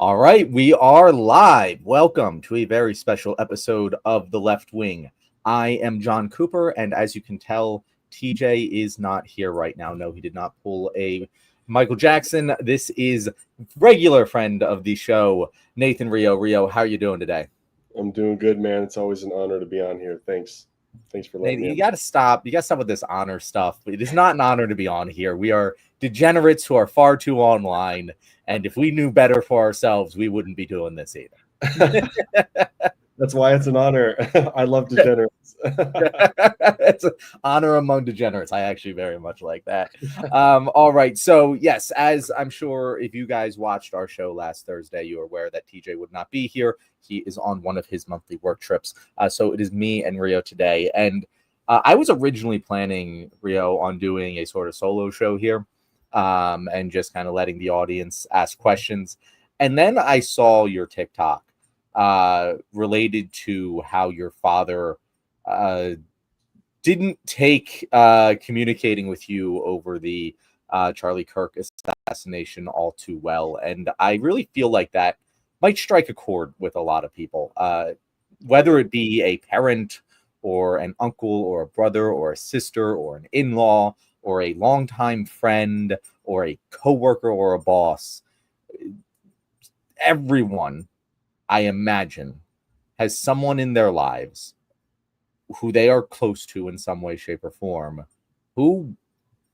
All right, we are live. Welcome to a very special episode of The Left Wing. I am John Cooper, and as you can tell, TJ is not here right now. No, he did not pull a Michael Jackson. This is regular friend of the show, Nathan Reo. Reo, how are you doing today? I'm doing good, man. It's always an honor to be on here. Thanks for letting Nathan, me you on. got to stop. You got to stop with this honor stuff. It is not an honor to be on here. We are degenerates who are far too online, and if we knew better for ourselves, we wouldn't be doing this either. That's why it's an honor. I love degenerates. It's an honor among degenerates. I actually very much like that. All right. So, yes, as I'm sure if you guys watched our show last Thursday, you are aware that TJ would not be here. He is on one of his monthly work trips. So it is me and Rio today. And I was originally planning, Rio, on doing a sort of solo show here and just kind of letting the audience ask questions. And then I saw your TikTok related to how your father didn't take communicating with you over the Charlie Kirk assassination all too well. And I really feel like that might strike a chord with a lot of people, whether it be a parent or an uncle or a brother or a sister or an in-law or a longtime friend or a coworker or a boss. Everyone, I imagine, has someone in their lives who they are close to in some way, shape, or form who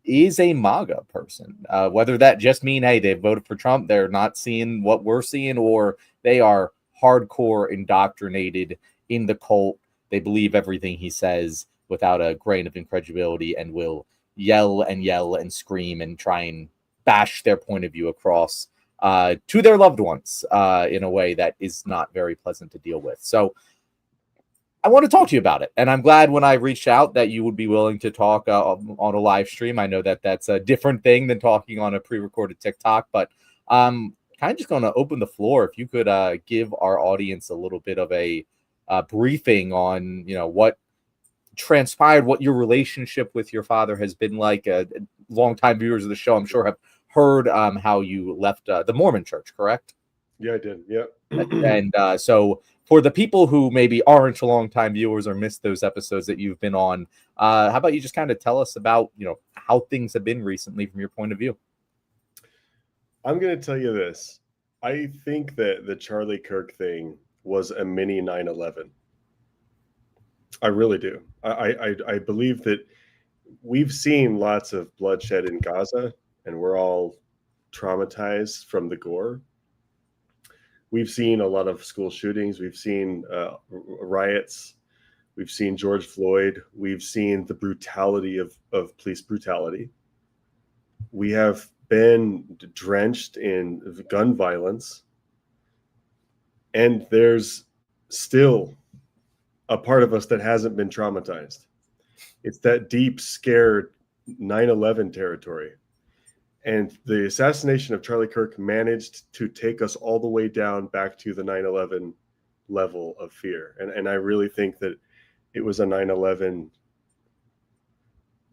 is a MAGA person. Whether that just mean, hey, they voted for Trump, they're not seeing what we're seeing, or they are hardcore indoctrinated in the cult. They believe everything he says without a grain of incredulity and will yell and scream and try and bash their point of view across to their loved ones in a way that is not very pleasant to deal with. So I want to talk to you about it. And I'm glad when I reached out that you would be willing to talk on a live stream. I know that that's a different thing than talking on a pre-recorded TikTok, but kind of just going to open the floor. If you could give our audience a little bit of a briefing on, what transpired, what your relationship with your father has been like. Longtime viewers of the show, I'm sure, have heard how you left the Mormon church, correct? Yeah, I did. Yeah. And so for the people who maybe aren't longtime viewers or missed those episodes that you've been on, how about you just kind of tell us about, how things have been recently from your point of view? I'm going to tell you this. I think that the Charlie Kirk thing was a mini 9/11. I really do. I believe that we've seen lots of bloodshed in Gaza, and we're all traumatized from the gore. We've seen a lot of school shootings. We've seen riots. We've seen George Floyd. We've seen the brutality of police brutality. We have been drenched in gun violence. And there's still a part of us that hasn't been traumatized. It's that deep, scared 9/11 territory. And the assassination of Charlie Kirk managed to take us all the way down back to the 9/11 level of fear. And I really think that it was a 9/11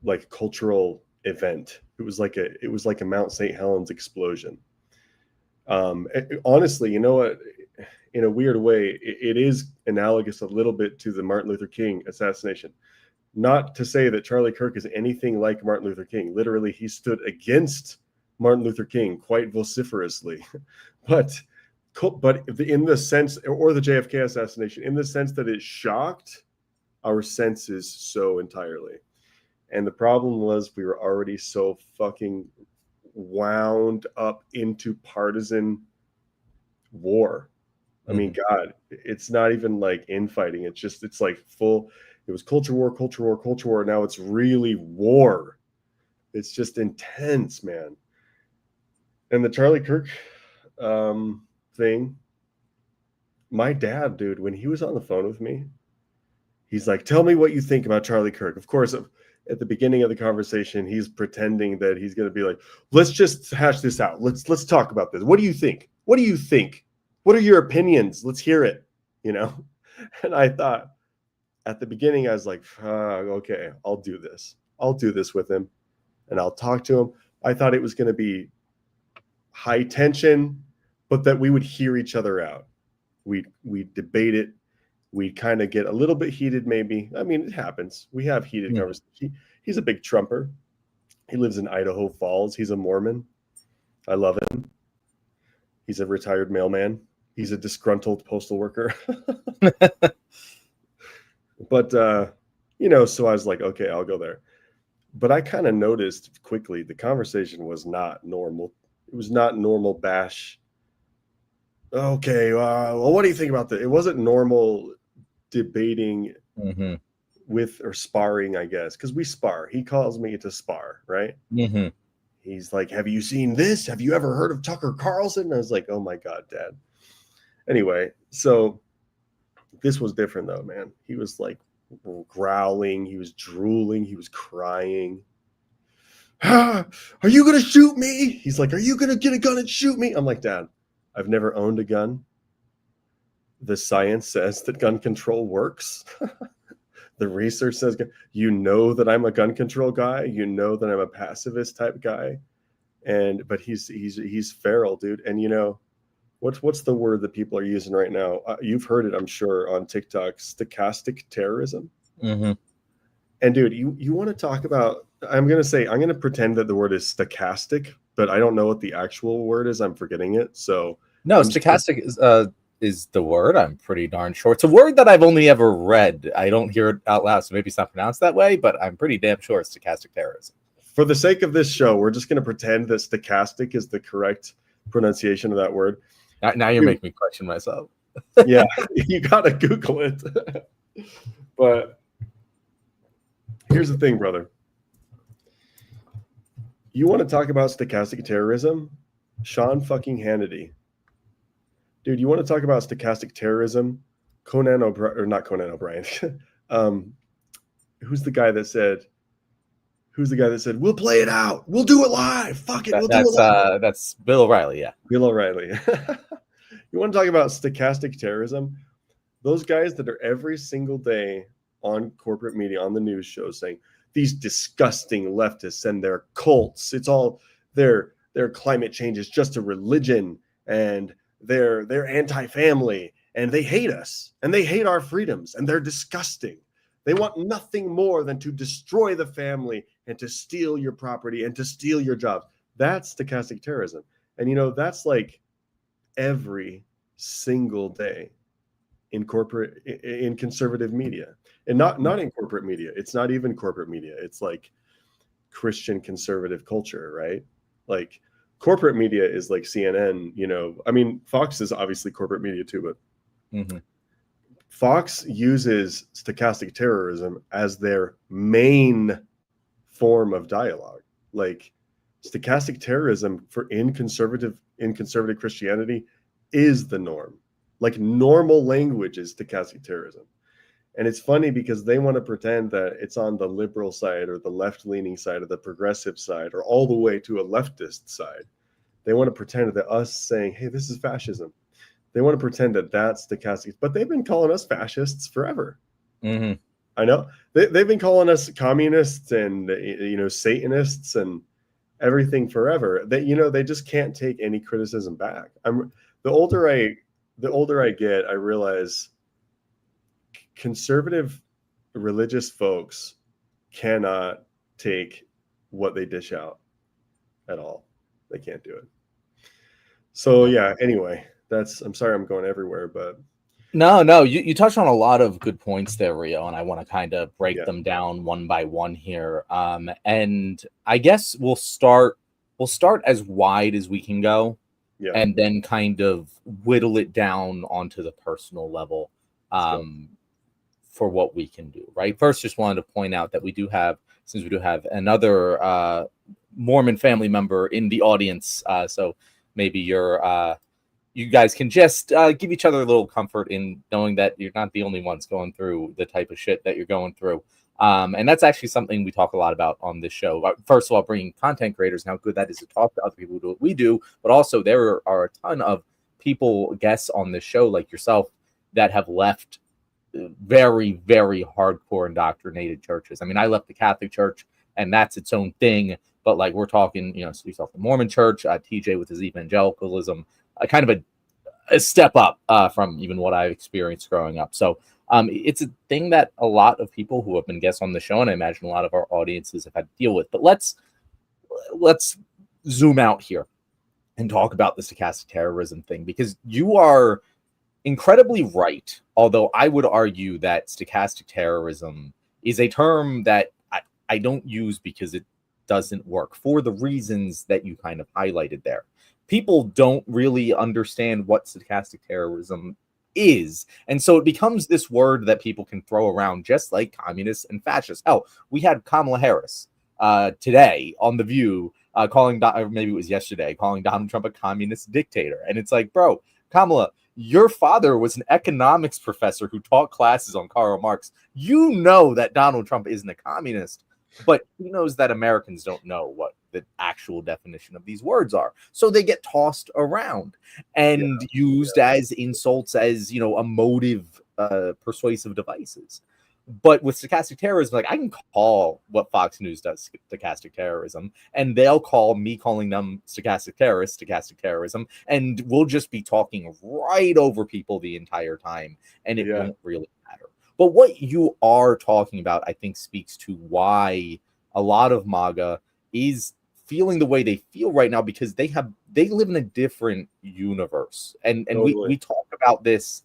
like cultural event. It was like a Mount St. Helens explosion. Honestly, you know what? In a weird way, it is analogous a little bit to the Martin Luther King assassination. Not to say that Charlie Kirk is anything like Martin Luther King. Literally, he stood against Martin Luther King quite vociferously. but in the sense, or the JFK assassination, in the sense that it shocked our senses so entirely. And the problem was we were already so fucking wound up into partisan war. I mean, God, it's not even like infighting. It's like full. It was culture war. Now it's really war. It's just intense, man. And the Charlie Kirk thing, my dad, dude, when he was on the phone with me, he's like, tell me what you think about Charlie Kirk. Of course, at the beginning of the conversation, he's pretending that he's going to be like, let's just hash this out. Let's talk about this. What do you think? What do you think? What are your opinions? Let's hear it, And I thought at the beginning, I was like, okay, I'll do this. I'll do this with him and I'll talk to him. I thought it was going to be high tension, but that we would hear each other out. We'd debate it. We'd kind of get a little bit heated, maybe. I mean, it happens. We have heated conversations. He's a big Trumper. He lives in Idaho Falls. He's a Mormon. I love him. He's a retired mailman. He's a disgruntled postal worker. But, you know, so I was like, okay, I'll go there. But I kind of noticed quickly the conversation was not normal. It was not normal bash. Okay, well, what do you think about that? It wasn't normal debating with, or sparring, I guess, because we spar. He calls me to spar, right? He's like, have you seen this? Have you ever heard of Tucker Carlson? And I was like, oh my God, Dad. Anyway, so this was different though, man. He was like growling, he was drooling, he was crying. Are you gonna shoot me? He's like, are you gonna get a gun and shoot me? I'm like, Dad, I've never owned a gun. The science says that gun control works. The research says, you know that I'm a gun control guy. You know that I'm a pacifist type guy. But he's feral, dude. And you know, what's the word that people are using right now? You've heard it, I'm sure, on TikTok, stochastic terrorism. And dude, you want to talk about, I'm going to pretend that the word is stochastic, but I don't know what the actual word is. I'm forgetting it. So no, stochastic is the word. I'm pretty darn sure. It's a word that I've only ever read. I don't hear it out loud, so maybe it's not pronounced that way, but I'm pretty damn sure it's stochastic terrorism. For the sake of this show, we're just going to pretend that stochastic is the correct pronunciation of that word. Now you're making me question myself. Yeah, you got to Google it. But here's the thing, brother. You want to talk about stochastic terrorism? Sean fucking Hannity. Dude, you want to talk about stochastic terrorism? Conan O'Brien, or not Conan O'Brien. Who's the guy that said, we'll play it out. We'll do it live. Fuck it. We'll do it live. That's Bill O'Reilly. Yeah. Bill O'Reilly. You want to talk about stochastic terrorism? Those guys that are every single day on corporate media, on the news shows saying, these disgusting leftists and their cults, it's all their climate change is just a religion, and they're anti-family, and they hate us, and they hate our freedoms, and they're disgusting. They want nothing more than to destroy the family and to steal your property and to steal your jobs. That's stochastic terrorism. And you know, that's like every single day in conservative media, and not in corporate media. It's not even corporate media. It's like Christian conservative culture, right? Like corporate media is like CNN, you know, I mean, Fox is obviously corporate media too, but Fox uses stochastic terrorism as their main form of dialogue. Like stochastic terrorism in conservative Christianity is the norm. Like normal language is stochastic terrorism. And it's funny because they want to pretend that it's on the liberal side or the left-leaning side or the progressive side or all the way to a leftist side. They want to pretend that us saying, hey, this is fascism. They want to pretend that that's stochastic, but they've been calling us fascists forever. I know they've been calling us communists and, you know, Satanists and everything forever. That, you know, they just can't take any criticism back. The older I get, I realize conservative religious folks cannot take what they dish out at all. They can't do it. So yeah, anyway, I'm sorry I'm going everywhere, but no, you touched on a lot of good points there, Reo, and I want to kind of break them down one by one here. And I guess we'll start as wide as we can go, and then kind of whittle it down onto the personal level for what we can do. Right. First, just wanted to point out that we do have another Mormon family member in the audience, so maybe you guys can just give each other a little comfort in knowing that you're not the only ones going through the type of shit that you're going through. And that's actually something we talk a lot about on this show. First of all, bringing content creators and how good that is to talk to other people who do what we do, but also there are a ton of people, guests on this show like yourself, that have left very, very hardcore indoctrinated churches. I mean, I left the Catholic Church, and that's its own thing. But like we're talking, you know, yourself the Mormon Church, TJ with his evangelicalism, a kind of a step up from even what I've experienced growing up. So it's a thing that a lot of people who have been guests on the show, and I imagine a lot of our audiences have had to deal with. But let's zoom out here and talk about the stochastic terrorism thing, because you are incredibly right. Although I would argue that stochastic terrorism is a term that I don't use because it doesn't work for the reasons that you kind of highlighted there. People don't really understand what stochastic terrorism is. And so it becomes this word that people can throw around, just like communists and fascists. Hell, we had Kamala Harris today on The View calling, or maybe it was yesterday, calling Donald Trump a communist dictator. And it's like, bro, Kamala, your father was an economics professor who taught classes on Karl Marx. You know that Donald Trump isn't a communist, but he knows that Americans don't know what the actual definition of these words are. So they get tossed around and used as insults, as, you know, emotive, persuasive devices. But with stochastic terrorism, like, I can call what Fox News does stochastic terrorism, and they'll call me calling them stochastic terrorism, and we'll just be talking right over people the entire time, and it won't really matter. But what you are talking about, I think, speaks to why a lot of MAGA is feeling the way they feel right now, because they live in a different universe, and we talk about this.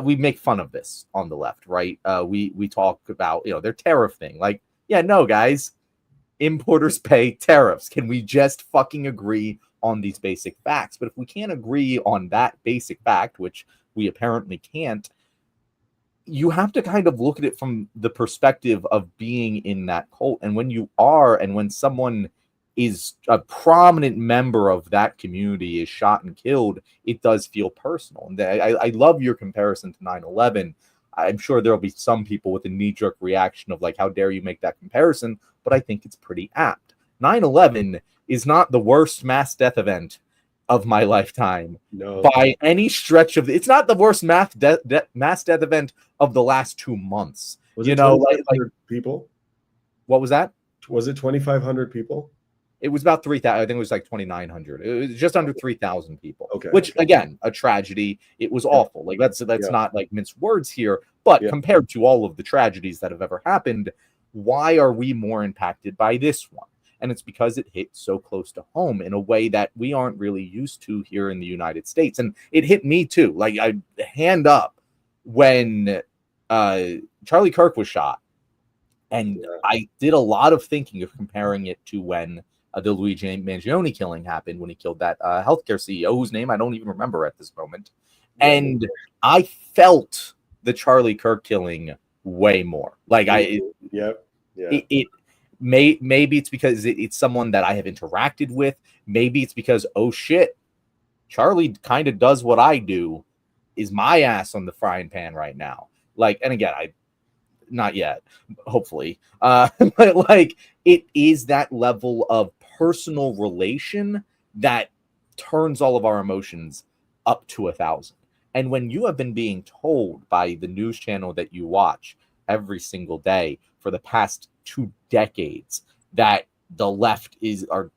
We make fun of this on the left, right? We talk about, you know, their tariff thing. Like, yeah, no, guys, importers pay tariffs. Can we just fucking agree on these basic facts? But if we can't agree on that basic fact, which we apparently can't, you have to kind of look at it from the perspective of being in that cult. And when you are, and when someone is a prominent member of that community is shot and killed, it does feel personal. And I love your comparison to 9/11. I'm sure there'll be some people with a knee-jerk reaction of like, how dare you make that comparison? But I think it's pretty apt. 9/11 is not the worst mass death event of my lifetime by any stretch of it's not the worst mass death event of the last 2 months. Was it 2,500 people? What was that? Was it 2,500 people? It was about 3,000. I think it was like 2,900. It was just under 3,000 people. Okay. Which, again, a tragedy. It was awful. Like, that's not like minced words here. But compared to all of the tragedies that have ever happened, why are we more impacted by this one? And it's because it hit so close to home in a way that we aren't really used to here in the United States. And it hit me too. Like, I hand up when Charlie Kirk was shot. And I did a lot of thinking of comparing it to when the Luigi Mangione killing happened, when he killed that healthcare CEO whose name I don't even remember at this moment. And I felt the Charlie Kirk killing way more. Like, it maybe it's because it's someone that I have interacted with. Maybe it's because, oh shit, Charlie kind of does what I do. Is my ass on the frying pan right now? Like, and again, not yet, hopefully. But like, it is that level of personal relation that turns all of our emotions up to 1,000. And when you have been being told by the news channel that you watch every single day for the past 2 decades that the left are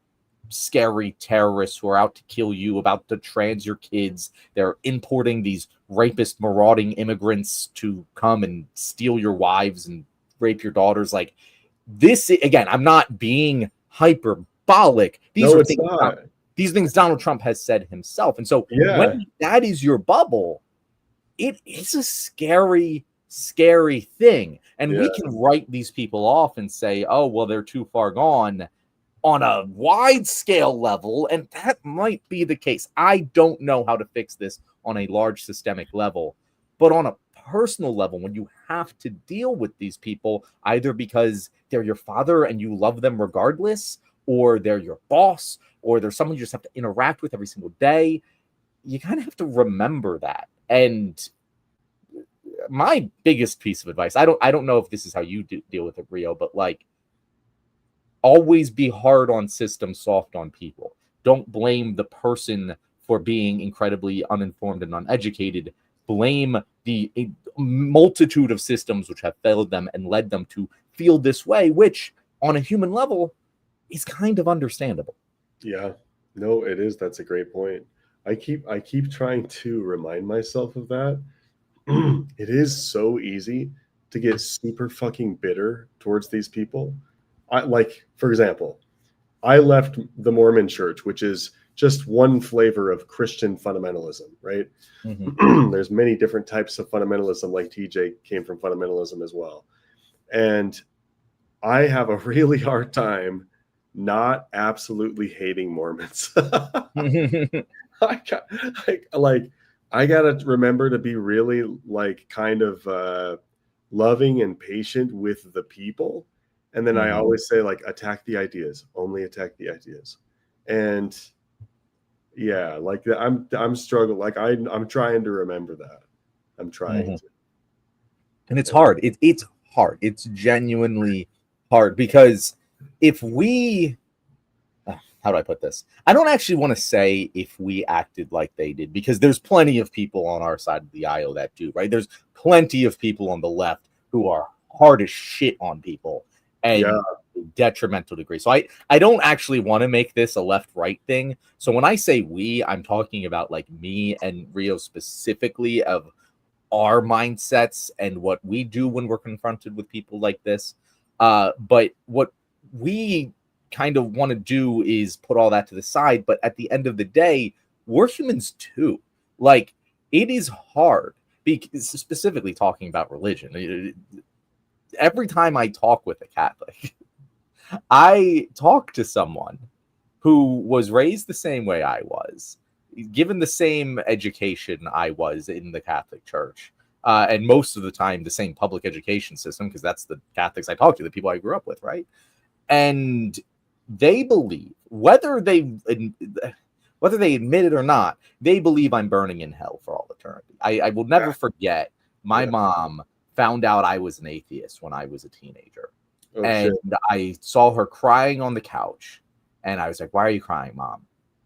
scary terrorists who are out to kill you, about to trans your kids, they're importing these rapist, marauding immigrants to come and steal your wives and rape your daughters. Like, this, again, I'm not being hyperbolic. These things Donald Trump has said himself. And so when that is your bubble, it is a scary thing. And we can write these people off and say, oh, well, they're too far gone on a wide scale level. And that might be the case. I don't know how to fix this on a large systemic level, but on a personal level, when you have to deal with these people, either because they're your father and you love them regardless, or they're your boss, or they're someone you just have to interact with every single day, you kind of have to remember that. And my biggest piece of advice, I don't know if this is how you deal with it, Reo, but like, always be hard on systems, soft on people. Don't blame the person for being incredibly uninformed and uneducated. Blame the multitude of systems which have failed them and led them to feel this way, which on a human level is kind of understandable. Yeah, no, it is. That's a great point. I keep trying to remind myself of that. It is so easy to get super fucking bitter towards these people. For example, I left the Mormon church, which is just one flavor of Christian fundamentalism, right? Mm-hmm. There's many different types of fundamentalism, like TJ came from fundamentalism as well. And I have a really hard time not absolutely hating Mormons. I got, I gotta remember to be really kind of loving and patient with the people, and then I Mm-hmm. always say attack the ideas, only attack the ideas, and yeah, I'm struggling. I'm trying to remember that. I'm trying Mm-hmm. to. And it's hard. It's hard. It's genuinely hard because if we how do I put this? I don't actually want to say if we acted like they did, because there's plenty of people on our side of the aisle that do, right? There's plenty of people on the left who are hard as shit on people Yeah, and detrimental degree. So I don't actually want to make this a left-right thing. So when I say we, I'm talking about like me and Rio specifically, of our mindsets and what we do when we're confronted with people like this. But what we kind of want to do is put all that to the side. But at the end of the day, we're humans too. Like, it is hard, because specifically talking about religion. Every time I talk with a Catholic, I talk to someone who was raised the same way I was, given the same education I was in the Catholic Church, and most of the time the same public education system, because that's the Catholics I talk to, the people I grew up with, right? And they believe, whether they admit it or not, they believe I'm burning in hell for all eternity. I will never forget my yeah. mom found out I was an atheist when I was a teenager. Oh shit. And I saw her crying on the couch. And I was like, "Why are you crying, Mom?"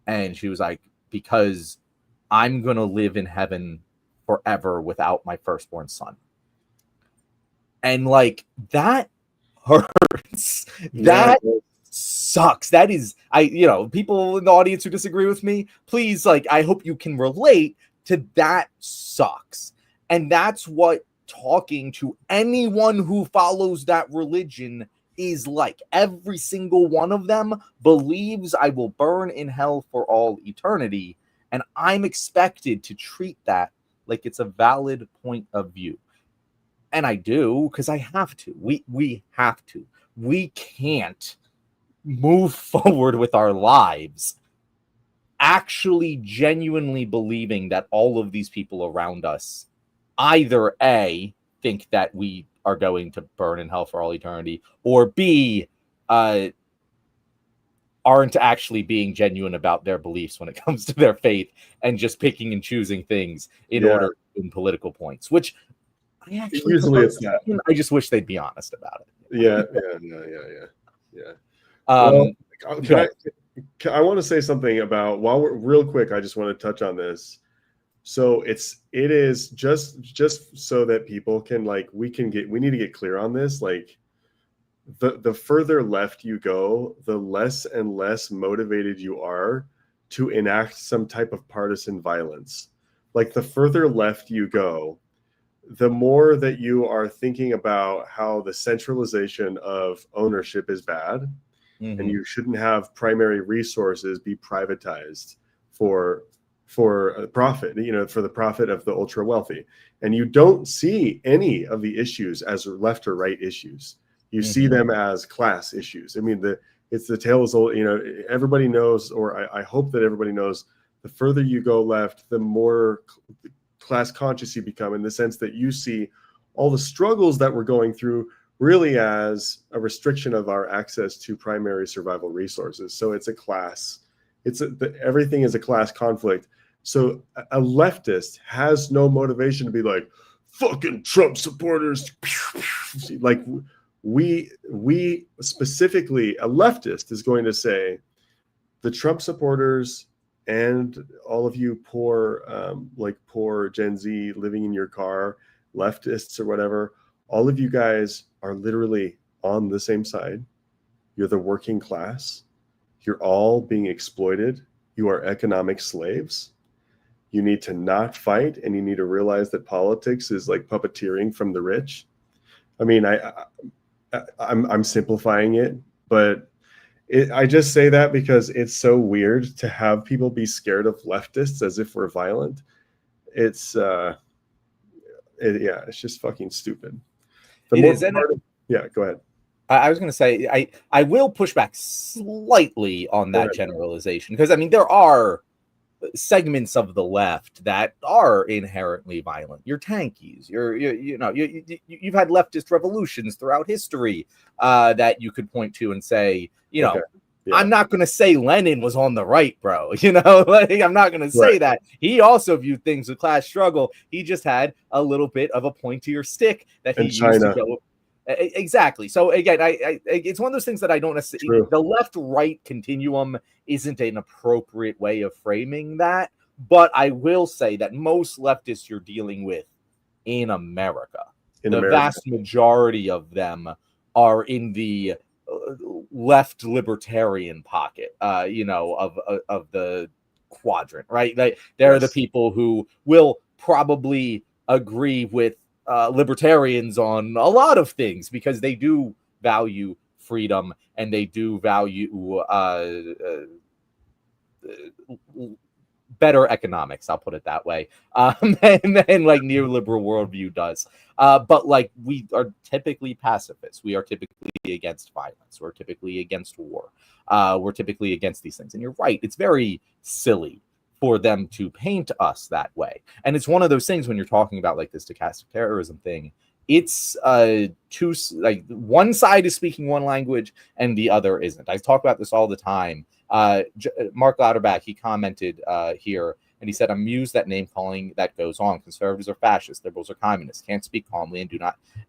And she was like, "Because I'm going to live in heaven forever without my firstborn son." And like, that hurts. Yeah. That sucks. That is, people in the audience who disagree with me, please, like, I hope you can relate to that. Sucks. And that's what talking to anyone who follows that religion is like. Every single one of them believes I will burn in hell for all eternity, and I'm expected to treat that like it's a valid point of view. And I do, because I have to. We have to. We can't move forward with our lives actually genuinely believing that all of these people around us either A, think that we are going to burn in hell for all eternity, or B, aren't actually being genuine about their beliefs when it comes to their faith, and just picking and choosing things in Yeah. order to win political points, which I actually Usually prefer. it's that. I just wish they'd be honest about it. Yeah. Well, Um, can I want to say something about, while we're real quick, I just want to touch on this. So it is just so that people can we need to get clear on this. Like, the further left you go, the less and less motivated you are to enact some type of partisan violence. Like, the further left you go, the more that you are thinking about how the centralization of ownership is bad, and you shouldn't have primary resources be privatized for profit, for the profit of the ultra wealthy. And you don't see any of the issues as left or right issues. You see them as class issues. I mean, it's the tale is old. Everybody knows, or I hope that everybody knows, the further you go left, the more class conscious you become, in the sense that you see all the struggles that we're going through really as a restriction of our access to primary survival resources. So it's a class, everything is a class conflict. So a leftist has no motivation to be like, fucking Trump supporters. Like, we specifically, a leftist is going to say, the Trump supporters and all of you poor Gen Z living in your car, leftists or whatever, all of you guys are literally on the same side. You're the working class. You're all being exploited. You are economic slaves. you need to not fight, and you need to realize that politics is like puppeteering from the rich. I mean, I'm simplifying it, but I just say that because it's so weird to have people be scared of leftists as if we're violent. It's yeah, it's just fucking stupid. Yeah, go ahead. I was going to say, I will push back slightly on that generalization, because I mean, there are segments of the left that are inherently violent. You're tankies. You've had leftist revolutions throughout history that you could point to and say, yeah. I'm not going to say Lenin was on the right, bro. Like, I'm not going to say that. He also viewed things with class struggle. He just had a little bit of a pointier stick that he used to go. Exactly. So again, it's one of those things that I don't necessarily. The left-right continuum isn't an appropriate way of framing that, but I will say that most leftists you're dealing with in America, vast majority of them are in the left libertarian pocket, of the quadrant, right? They're the people who will probably agree with libertarians on a lot of things, because they do value freedom and they do value better economics, I'll put it that way, and like neoliberal worldview does. But like, we are typically pacifists. We are typically against violence. We're typically against war. We're typically against these things. And you're right, it's very silly for them to paint us that way. And it's one of those things when you're talking about like this stochastic terrorism thing, it's one side is speaking one language and the other isn't. I talk about this all the time. Mark Lauterbach, he commented here, and he said, "I'm amused that name calling that goes on. Conservatives are fascists, liberals are communists. Can't speak calmly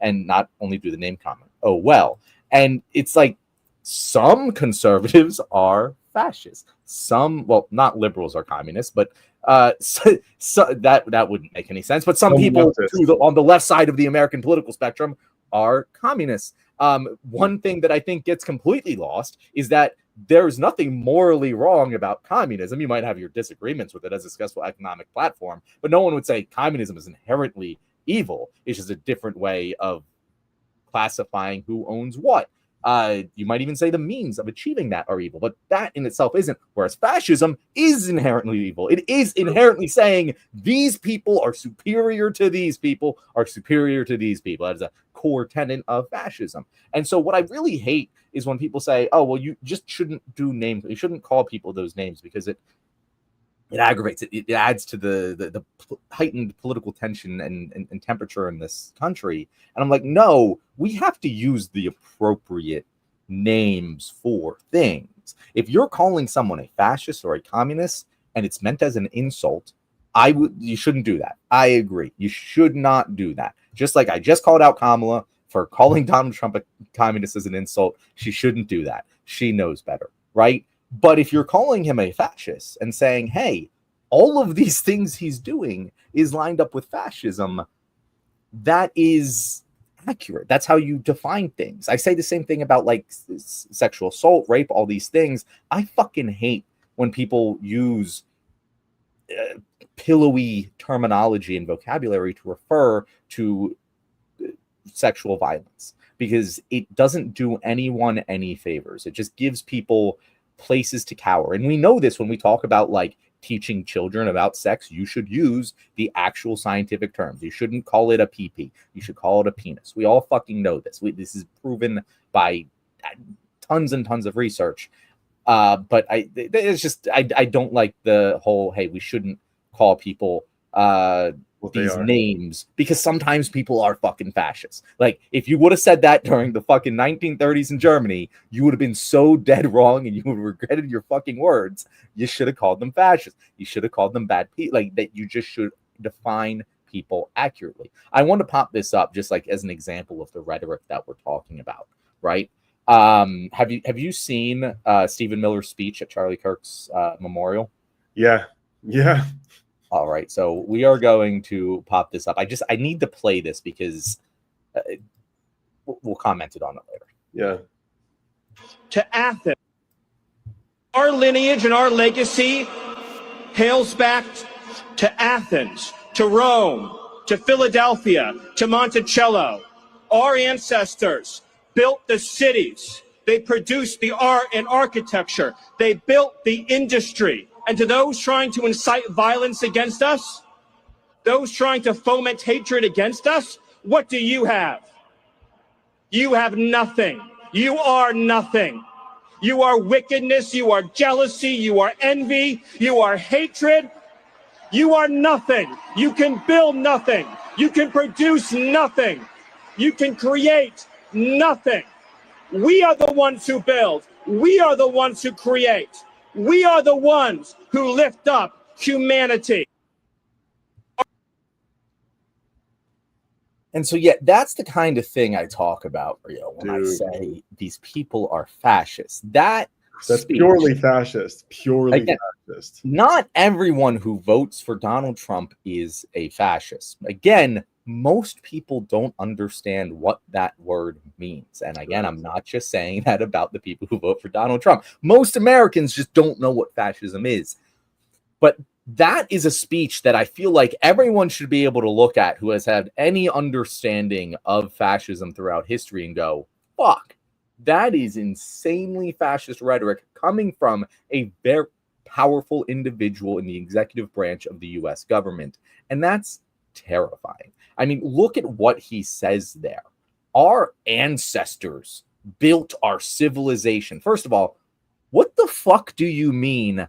and not only do the name comment. Oh well." And it's like, some conservatives are fascists. Some, well, not liberals are communists, but so that wouldn't make any sense. But some people on the left side of the American political spectrum are communists. One thing that I think gets completely lost is that there's nothing morally wrong about communism. You might have your disagreements with it as a successful economic platform, but no one would say communism is inherently evil. It's just a different way of classifying who owns what. You might even say the means of achieving that are evil, but that in itself isn't. Whereas fascism is inherently evil. It is inherently saying these people are superior to these people, are superior to these people. That is a core tenet of fascism. And so what I really hate is when people say, oh, well, you just shouldn't do names. You shouldn't call people those names because it aggravates it. It adds to the heightened political tension and temperature in this country. And I'm like, no, we have to use the appropriate names for things. If you're calling someone a fascist or a communist and it's meant as an insult, you shouldn't do that. I agree. You should not do that. Just like I just called out Kamala for calling Donald Trump a communist as an insult. She shouldn't do that. She knows better, right? But if you're calling him a fascist and saying, hey, all of these things he's doing is lined up with fascism, that is accurate. That's how you define things. I say the same thing about like sexual assault, rape, all these things. I fucking hate when people use pillowy terminology and vocabulary to refer to sexual violence, because it doesn't do anyone any favors. It just gives people places to cower. And we know this when we talk about like teaching children about sex. You should use the actual scientific terms. You shouldn't call it a pee-pee. You should call it a penis. We all fucking know this. This is proven by tons and tons of research. But it's just, I don't like the whole, hey, we shouldn't call people these names, because sometimes people are fucking fascists. Like, if you would have said that during the fucking 1930s in Germany, you would have been so dead wrong and you would have regretted your fucking words. You should have called them fascists. You should have called them bad people. Like, that you just should define people accurately. I want to pop this up just like as an example of the rhetoric that we're talking about, right? Have you seen Stephen Miller's speech at Charlie Kirk's memorial? Yeah. All right, so we are going to pop this up. I need to play this because we'll comment it on it later. Yeah. To Athens. Our lineage and our legacy hails back to Athens, to Rome, to Philadelphia, to Monticello. Our ancestors built the cities. They produced the art and architecture. They built the industry. And to those trying to incite violence against us, those trying to foment hatred against us, what do you have? You have nothing. You are nothing. You are wickedness. You are jealousy. You are envy. You are hatred. You are nothing. You can build nothing. You can produce nothing. You can create nothing. We are the ones who build. We are the ones who create. We are the ones who lift up humanity. And so, yeah, that's the kind of thing I talk about, Rio, when I say these people are fascists. That's speech, purely fascist. Purely fascist. Not everyone who votes for Donald Trump is a fascist. Again, most people don't understand what that word means. And again, I'm not just saying that about the people who vote for Donald Trump. Most Americans just don't know what fascism is. But that is a speech that I feel like everyone should be able to look at who has had any understanding of fascism throughout history and go, fuck, that is insanely fascist rhetoric coming from a very powerful individual in the executive branch of the US government. And that's terrifying. I mean, look at what he says there. Our ancestors built our civilization. First of all, what the fuck do you mean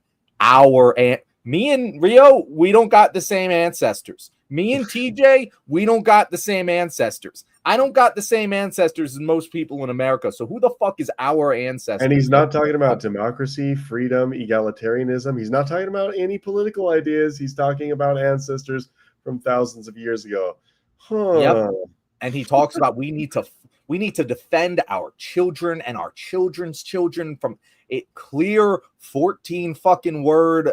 me and Rio, we don't got the same ancestors. Me and TJ, we don't got the same ancestors. I don't got the same ancestors as most people in America. So who the fuck is our ancestors? And he's not talking about democracy, freedom, egalitarianism. He's not talking about any political ideas. He's talking about ancestors from thousands of years ago. Yep. And he talks about we need to defend our children and our children's children from it. Clear 14 fucking word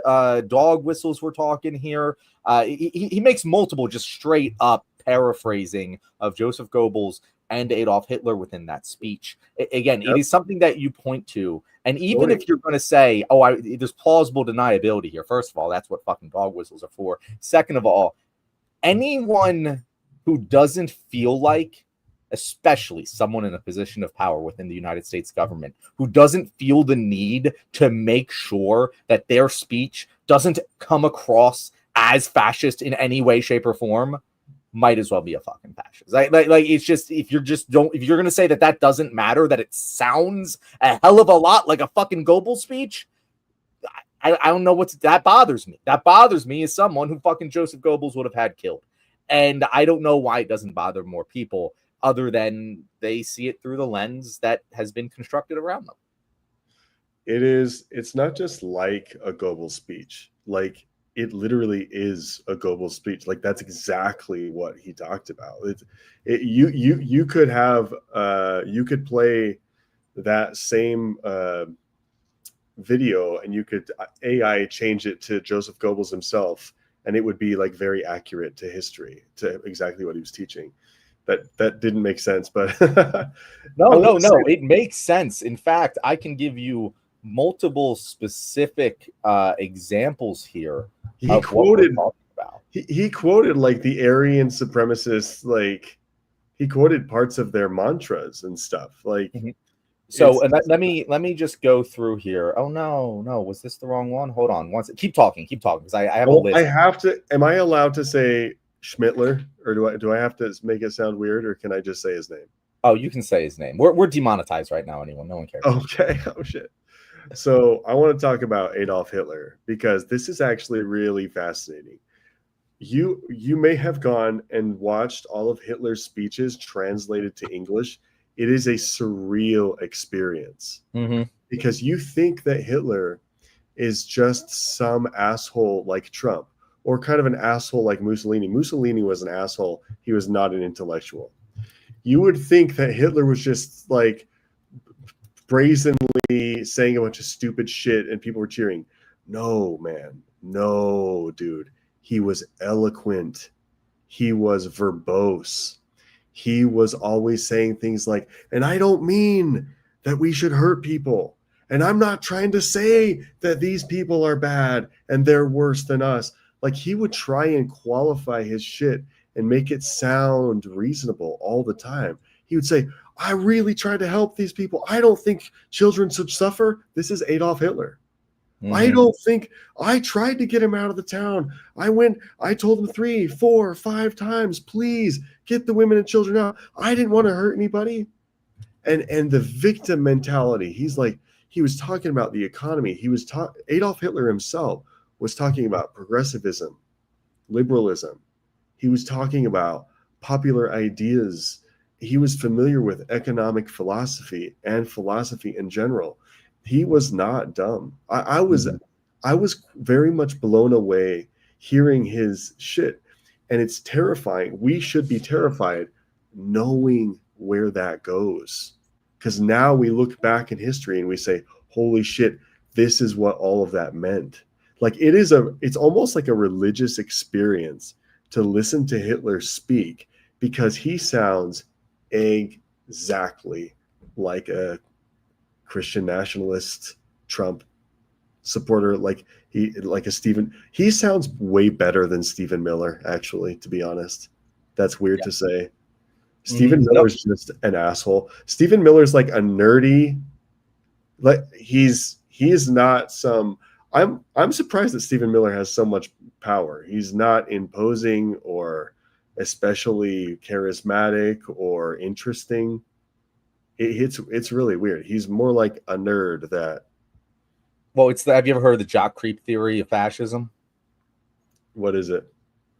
dog whistles we're talking here. He makes multiple just straight up paraphrasing of Joseph Goebbels and Adolf Hitler within that speech. Again, it is something that you point to. And even if you're going to say, there's plausible deniability here. First of all, that's what fucking dog whistles are for. Second of all, anyone who doesn't feel like, especially someone in a position of power within the United States government, who doesn't feel the need to make sure that their speech doesn't come across as fascist in any way, shape, or form, might as well be a fucking fascist. Like it's just, if you're going to say that doesn't matter, that it sounds a hell of a lot like a fucking Goebbels speech, I don't know that bothers me. That bothers me as someone who fucking Joseph Goebbels would have had killed. And I don't know why it doesn't bother more people, other than they see it through the lens that has been constructed around them. It's not just like a Goebbels speech. Like, it literally is a Goebbels speech. Like, that's exactly what he talked about. You could have you could play that same video, and you could AI change it to Joseph Goebbels himself, and it would be like very accurate to history, to exactly what he was teaching. That didn't make sense, but no, it makes sense. In fact, I can give you multiple specific examples here. He quoted he quoted like the Aryan supremacists, like he quoted parts of their mantras and stuff. Like, so and let me just go through here. Oh no, was this the wrong one? Hold on, keep talking, because I have a list. I have to. Am I allowed to say Schmittler, or do I have to make it sound weird, or can I just say his name? Oh, you can say his name. We're demonetized right now. No one cares. Okay. Oh shit. So I want to talk about Adolf Hitler, because this is actually really fascinating. You may have gone and watched all of Hitler's speeches translated to English. It is a surreal experience, because you think that Hitler is just some asshole like Trump, or kind of an asshole like Mussolini. Mussolini was an asshole. He was not an intellectual. You would think that Hitler was just like brazenly saying a bunch of stupid shit and people were cheering. No, man. No, dude. He was eloquent. He was verbose. He was always saying things like, and I don't mean that we should hurt people. And I'm not trying to say that these people are bad and they're worse than us. Like, he would try and qualify his shit and make it sound reasonable all the time. He would say, I really tried to help these people. I don't think children should suffer. This is Adolf Hitler. I don't think, I tried to get him out of the town. I told him 3, 4, 5 times, please get the women and children out. I didn't want to hurt anybody. And the victim mentality, he was talking about the economy. Adolf Hitler himself was talking about progressivism, liberalism. He was talking about popular ideas. He was familiar with economic philosophy and philosophy in general. He was not dumb. I was very much blown away hearing his shit, and it's terrifying. We should be terrified knowing where that goes, because now we look back in history and we say, holy shit, this is what all of that meant. Like, it's almost like a religious experience to listen to Hitler speak, because he sounds exactly like a Christian nationalist Trump supporter. He sounds way better than Stephen Miller, actually, to be honest. That's weird to say. Stephen Miller's just an asshole. Stephen Miller's like a nerdy, like he is not some. I'm surprised that Stephen Miller has so much power. He's not imposing or especially charismatic or interesting. It's really weird. He's more like a nerd that. Well, have you ever heard of the jock creep theory of fascism? What is it?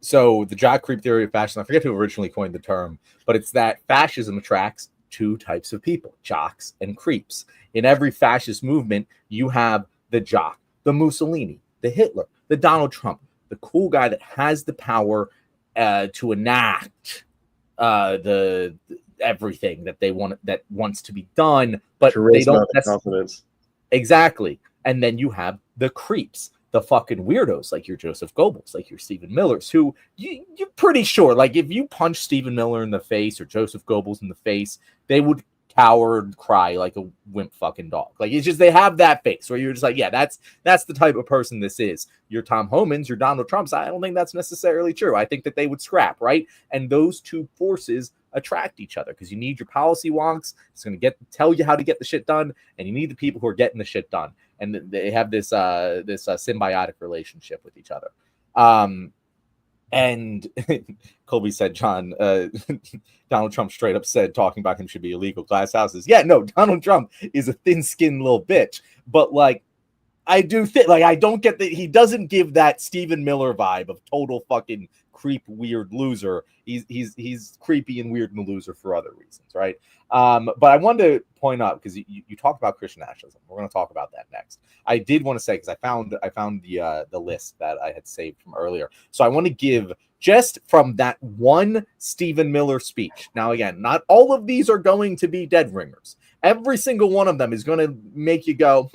So the jock creep theory of fascism, I forget who originally coined the term, but it's that fascism attracts 2 types of people, jocks and creeps. In every fascist movement, you have the jock, the Mussolini, the Hitler, the Donald Trump, the cool guy that has the power to enact the everything that they want, that wants to be done, but they don't have confidence. Exactly. And then you have the creeps, the fucking weirdos, like your Joseph Goebbels, like your Stephen Millers, who you're pretty sure, like, if you punch Stephen Miller in the face or Joseph Goebbels in the face, they would cower and cry like a wimp fucking dog. Like, it's just, they have that face where you're just like, yeah, that's the type of person this is. Your Tom Homans, your Donald Trumps, I don't think that's necessarily true. I think that they would scrap, right? And those 2 forces attract each other, because you need your policy wonks. It's going to tell you how to get the shit done, and you need the people who are getting the shit done. And they have this symbiotic relationship with each other. And Colby said, John, Donald Trump straight up said talking about him should be illegal. Glass houses. Yeah, no, Donald Trump is a thin-skinned little bitch. But, like, I do think, like, I don't get that. He doesn't give that Stephen Miller vibe of total fucking creep, weird loser. He's creepy and weird and a loser for other reasons, right? But I wanted to point out, because you talked about Christian nationalism. We're going to talk about that next. I did want to say, because I found the list that I had saved from earlier. So I want to give, just from that one Stephen Miller speech. Now, again, not all of these are going to be dead ringers. Every single one of them is going to make you go,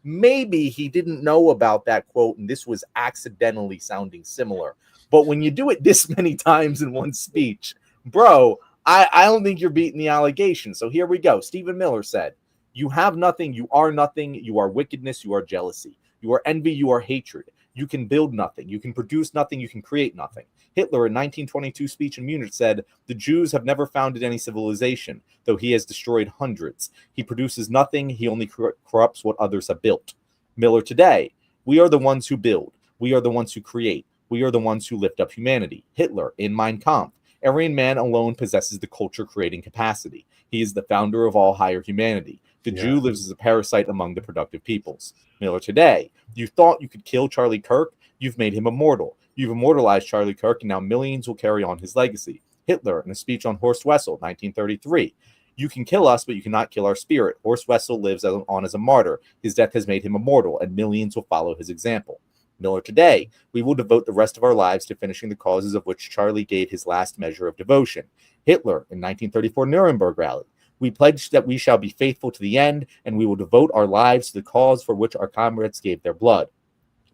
maybe he didn't know about that quote, and this was accidentally sounding similar. But when you do it this many times in one speech, bro, I don't think you're beating the allegation. So here we go. Stephen Miller said, "You have nothing, you are nothing, you are wickedness, you are jealousy. You are envy, you are hatred. You can build nothing, you can produce nothing, you can create nothing." Hitler in 1922 speech in Munich said, "The Jews have never founded any civilization, though he has destroyed hundreds. He produces nothing, he only corrupts what others have built." Miller today, "We are the ones who build, we are the ones who create, we are the ones who lift up humanity." Hitler in Mein Kampf, "Aryan man alone possesses the culture-creating capacity. He is the founder of all higher humanity. The Jew lives as a parasite among the productive peoples." Miller today, "You thought you could kill Charlie Kirk? You've made him immortal. You've immortalized Charlie Kirk, and now millions will carry on his legacy." Hitler in a speech on Horst Wessel, 1933, "You can kill us, but you cannot kill our spirit. Horst Wessel lives on as a martyr. His death has made him immortal, and millions will follow his example." Miller today, "We will devote the rest of our lives to finishing the causes of which Charlie gave his last measure of devotion." Hitler in 1934 Nuremberg rally, "We pledge that we shall be faithful to the end, and we will devote our lives to the cause for which our comrades gave their blood."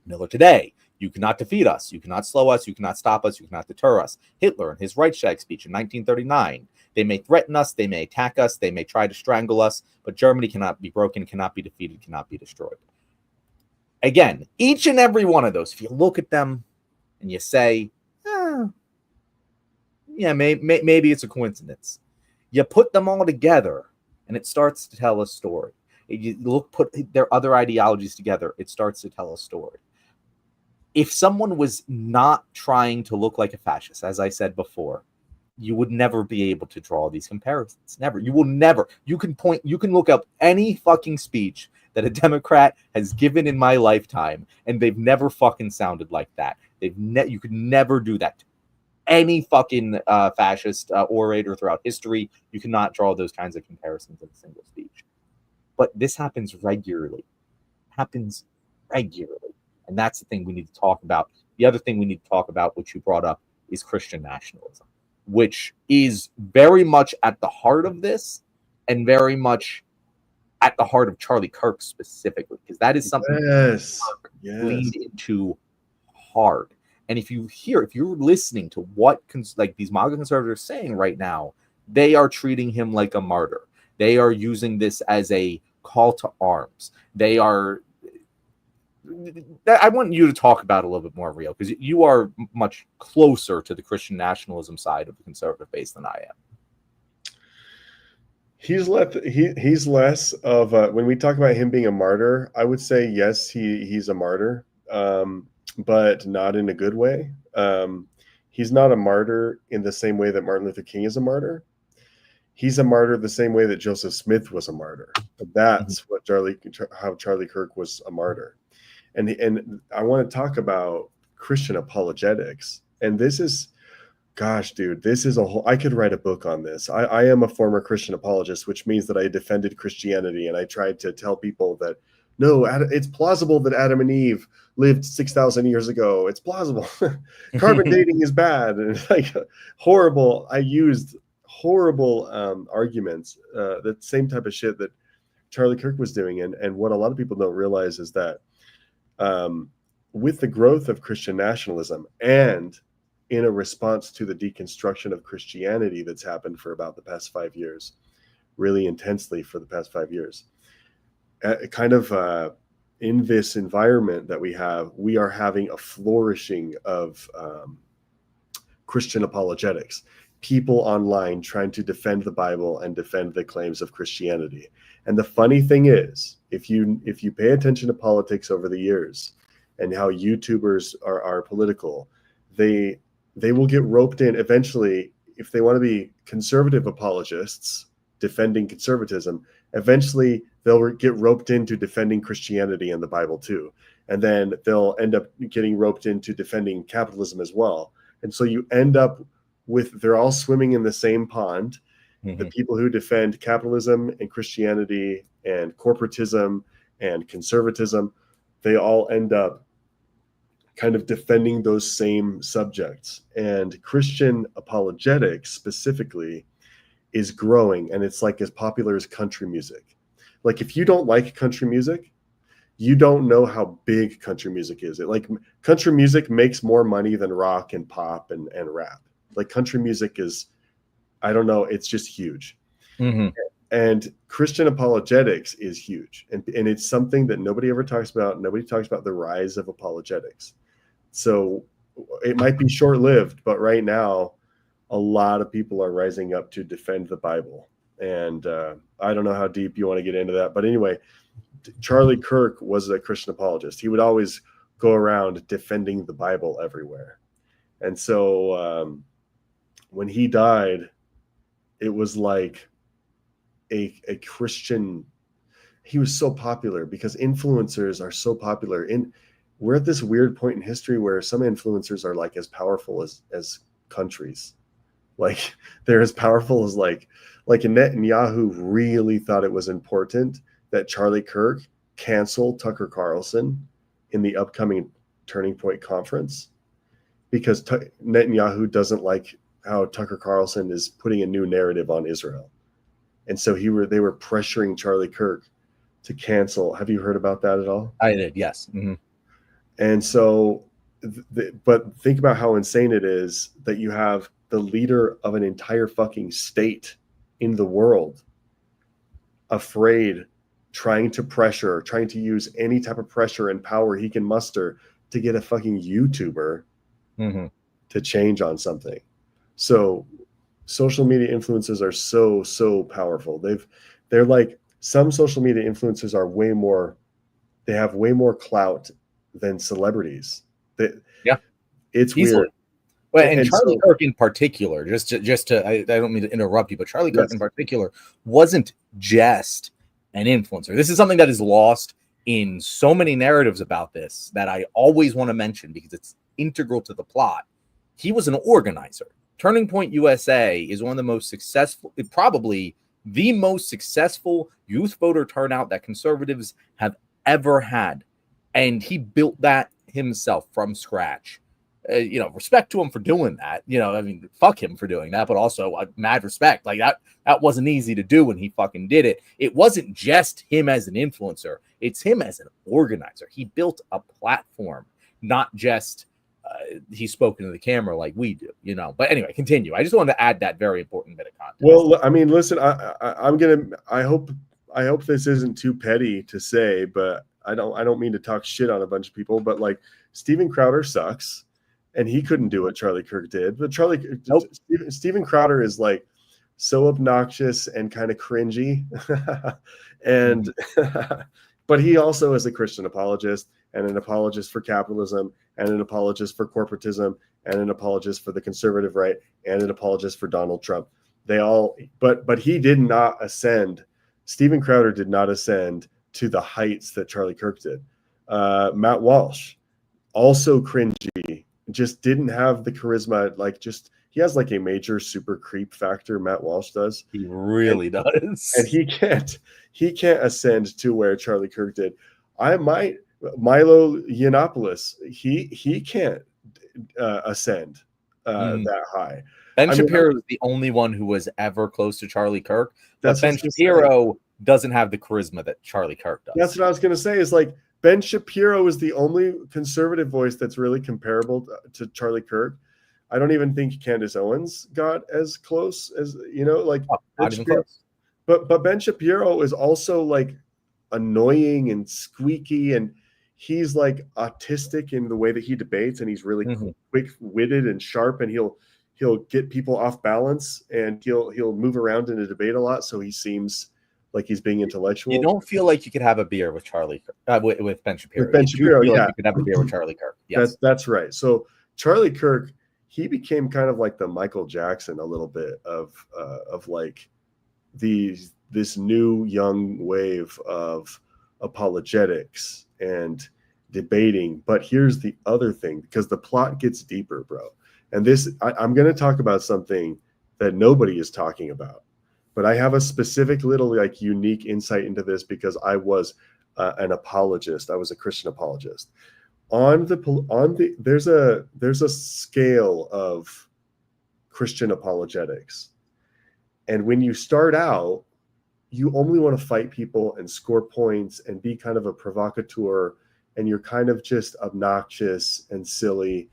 Miller today, "You cannot defeat us, you cannot slow us, you cannot stop us, you cannot deter us." Hitler in his Reichstag speech in 1939, "They may threaten us, they may attack us, they may try to strangle us, but Germany cannot be broken, cannot be defeated, cannot be destroyed." Again, each and every one of those, if you look at them, and you say, yeah, maybe it's a coincidence. You put them all together, and it starts to tell a story. You put their other ideologies together, it starts to tell a story. If someone was not trying to look like a fascist, as I said before, you would never be able to draw these comparisons. Never. You will never. You can look up any fucking speech that a Democrat has given in my lifetime, and they've never fucking sounded like that. You could never do that to any fucking fascist orator throughout history. You cannot draw those kinds of comparisons in a single speech. But this happens regularly. And that's the thing we need to talk about. The other thing we need to talk about, which you brought up, is Christian nationalism, which is very much at the heart of this, and very much at the heart of Charlie Kirk specifically, because that is something Kirk leaned into hard. And if you're listening to what these MAGA conservatives are saying right now, they are treating him like a martyr. They are using this as a call to arms. I want you to talk about it a little bit more, Reo, because you are much closer to the Christian nationalism side of the conservative base than I am. He's less of when we talk about him being a martyr, I would say yes, he's a martyr, but not in a good way. He's not a martyr in the same way that Martin Luther King is a martyr. He's a martyr the same way that Joseph Smith was a martyr. That's what how Charlie Kirk was a martyr. And I want to talk about Christian apologetics. And this is, gosh, dude, this is a whole, I could write a book on this. I am a former Christian apologist, which means that I defended Christianity. And I tried to tell people that, no, it's plausible that Adam and Eve lived 6,000 years ago. It's plausible. Carbon dating is bad. And like horrible. I used horrible arguments, the same type of shit that Charlie Kirk was doing. And what a lot of people don't realize is that with the growth of Christian nationalism and in a response to the deconstruction of Christianity that's happened for about the past 5 years, really intensely for the past 5 years, in this environment that we are having a flourishing of Christian apologetics, people online trying to defend the Bible and defend the claims of Christianity. And the funny thing is, if you pay attention to politics over the years and how YouTubers are political, they will get roped in eventually. If they want to be conservative apologists defending conservatism, eventually they'll get roped into defending Christianity and the Bible too. And then they'll end up getting roped into defending capitalism as well. And so you end up with, they're all swimming in the same pond. The people who defend capitalism and Christianity and corporatism and conservatism, they all end up kind of defending those same subjects. And Christian apologetics specifically is growing, and it's like as popular as country music. Like if you don't like country music, you don't know how big country music is. Country music makes more money than rock and pop and rap. Like country music is, I don't know, it's just huge. And Christian apologetics is huge. And it's something that nobody ever talks about. Nobody talks about the rise of apologetics. So it might be short-lived, but right now, a lot of people are rising up to defend the Bible. And I don't know how deep you want to get into that. But anyway, Charlie Kirk was a Christian apologist. He would always go around defending the Bible everywhere. And so when he died, it was like a Christian, he was so popular because influencers are so popular. We're at this weird point in history where some influencers are like as powerful as countries. Like they're as powerful as like Netanyahu really thought it was important that Charlie Kirk cancel Tucker Carlson in the upcoming Turning Point conference because Netanyahu doesn't like how Tucker Carlson is putting a new narrative on Israel. And so they were pressuring Charlie Kirk to cancel. Have you heard about that at all? I did, yes. And so, but think about how insane it is that you have the leader of an entire fucking state in the world afraid, trying to use any type of pressure and power he can muster to get a fucking YouTuber to change on something. So social media influencers are so powerful. They're like, some social media influencers are they have way more clout than celebrities. It's easily. weird. Well, and Charlie Kirk in particular, I don't mean to interrupt you, but Charlie Kirk in particular wasn't just an influencer. This is something that is lost in so many narratives about this that I always want to mention because it's integral to the plot. He was an organizer. Turning Point USA is one of the most successful, probably the most successful youth voter turnout that conservatives have ever had. And he built that himself from scratch. Respect to him for doing that. I mean, fuck him for doing that, but also mad respect. Like that wasn't easy to do when he fucking did it. It wasn't just him as an influencer. It's him as an organizer. He built a platform, not just he's spoken to the camera like we do, But anyway, continue. I just wanted to add that very important bit of context. Well, I mean, listen, I hope this isn't too petty to say, but I don't mean to talk shit on a bunch of people, but like Steven Crowder sucks. And he couldn't do what Charlie Kirk did. But Steven Crowder is like so obnoxious and kind of cringy. And but he also is a Christian apologist and an apologist for capitalism and an apologist for corporatism and an apologist for the conservative right and an apologist for Donald Trump. But he did not ascend. Steven Crowder did not ascend to the heights that Charlie Kirk did. Matt Walsh, also cringy. Just didn't have the charisma. He has like a major super creep factor. Matt Walsh does. He really does. And he can't ascend to where Charlie Kirk did. Milo Yiannopoulos, he can't ascend that high. Ben Shapiro is the only one who was ever close to Charlie Kirk. But Ben Shapiro doesn't have the charisma that Charlie Kirk does. That's what I was going to say, is like, Ben Shapiro is the only conservative voice that's really comparable to Charlie Kirk. I don't even think Candace Owens got as close as, not even close. But Ben Shapiro is also like annoying and squeaky, and he's like autistic in the way that he debates, and he's really quick-witted and sharp, and he'll get people off balance, and he'll move around in a debate a lot, so he seems like he's being intellectual. You don't feel like you could have a beer with Charlie with Ben Shapiro. With Ben Shapiro, like you could have a beer with Charlie Kirk. Yes, that's right. So Charlie Kirk, he became kind of like the Michael Jackson a little bit of like this new young wave of apologetics and debating. But here's the other thing, because the plot gets deeper, bro. And I'm going to talk about something that nobody is talking about. But I have a specific little like unique insight into this because I was an apologist. I was a Christian apologist. There's a scale of Christian apologetics, and when you start out, you only want to fight people and score points and be kind of a provocateur, and you're kind of just obnoxious and silly,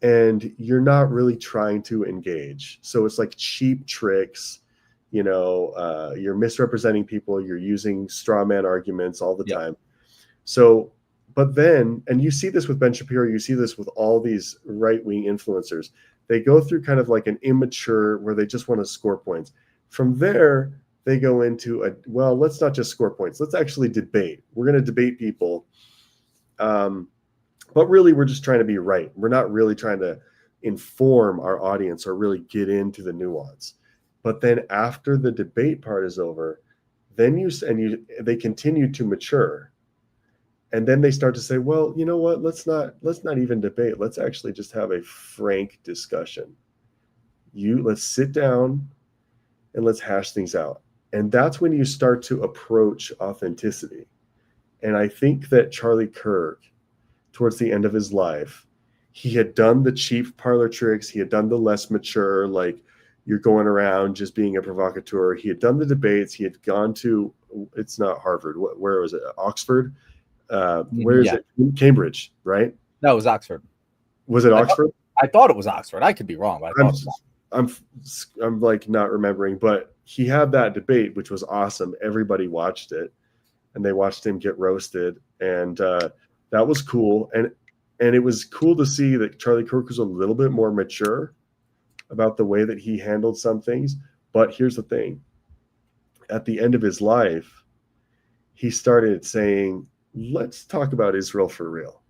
and you're not really trying to engage. So it's like cheap tricks. You're misrepresenting people. You're using straw man arguments all the time. So, but then, and you see this with Ben Shapiro, you see this with all these right-wing influencers. They go through kind of like an immature where they just want to score points. From there, they go into let's not just score points. Let's actually debate. We're going to debate people. But really, we're just trying to be right. We're not really trying to inform our audience or really get into the nuance. But then after the debate part is over, then they continue to mature. And then they start to say, well, you know what? Let's not even debate. Let's actually just have a frank discussion. Let's sit down and let's hash things out. And that's when you start to approach authenticity. And I think that Charlie Kirk, towards the end of his life, he had done the cheap parlor tricks. He had done the less mature, like, you're going around just being a provocateur. He had done the debates. He had gone to, it's not Harvard. Where was it? Oxford? Where is it? Cambridge, right? No, it was Oxford. Was it Oxford? I thought it was Oxford. I could be wrong, but I thought it was I'm like not remembering, but he had that debate, which was awesome. Everybody watched it, and they watched him get roasted, and that was cool. And And it was cool to see that Charlie Kirk was a little bit more mature about the way that he handled some things. But here's the thing. At the end of his life, he started saying, let's talk about Israel for real.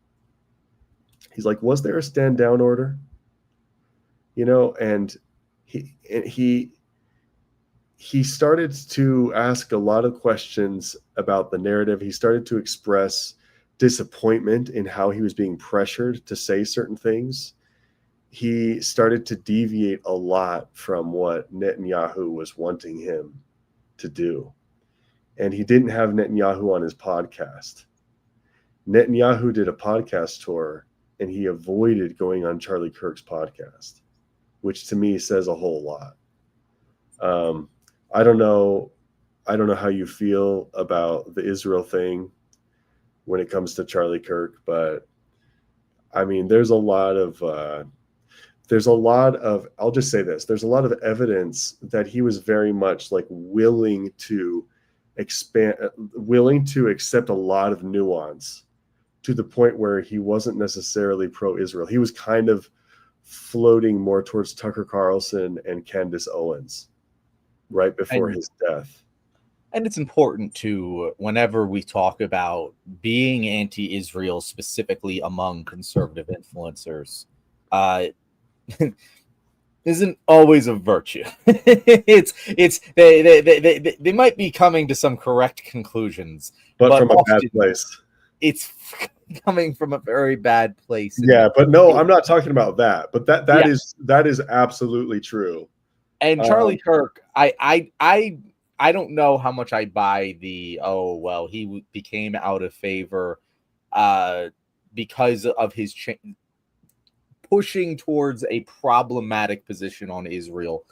He's like, was there a stand down order? You know, and he started to ask a lot of questions about the narrative. He started to express disappointment in how he was being pressured to say certain things. He started to deviate a lot from what Netanyahu was wanting him to do. And he didn't have Netanyahu on his podcast. Netanyahu did a podcast tour, and he avoided going on Charlie Kirk's podcast, which to me says a whole lot. I don't know how you feel about the Israel thing when it comes to Charlie Kirk, but I mean, there's a lot of, I'll just say this, there's a lot of evidence that he was very much like willing to accept a lot of nuance, to the point where he wasn't necessarily pro-Israel. He was kind of floating more towards Tucker Carlson and Candace Owens right before his death. And it's important to, whenever we talk about being anti-Israel, specifically among conservative influencers, isn't always a virtue. They might be coming to some correct conclusions, but from a bad place. It's coming from a very bad place. Yeah, but no, I'm not talking about that. But that is absolutely true. And Charlie Kirk, I don't know how much I buy the, oh, well, he became out of favor because of his pushing towards a problematic position on Israel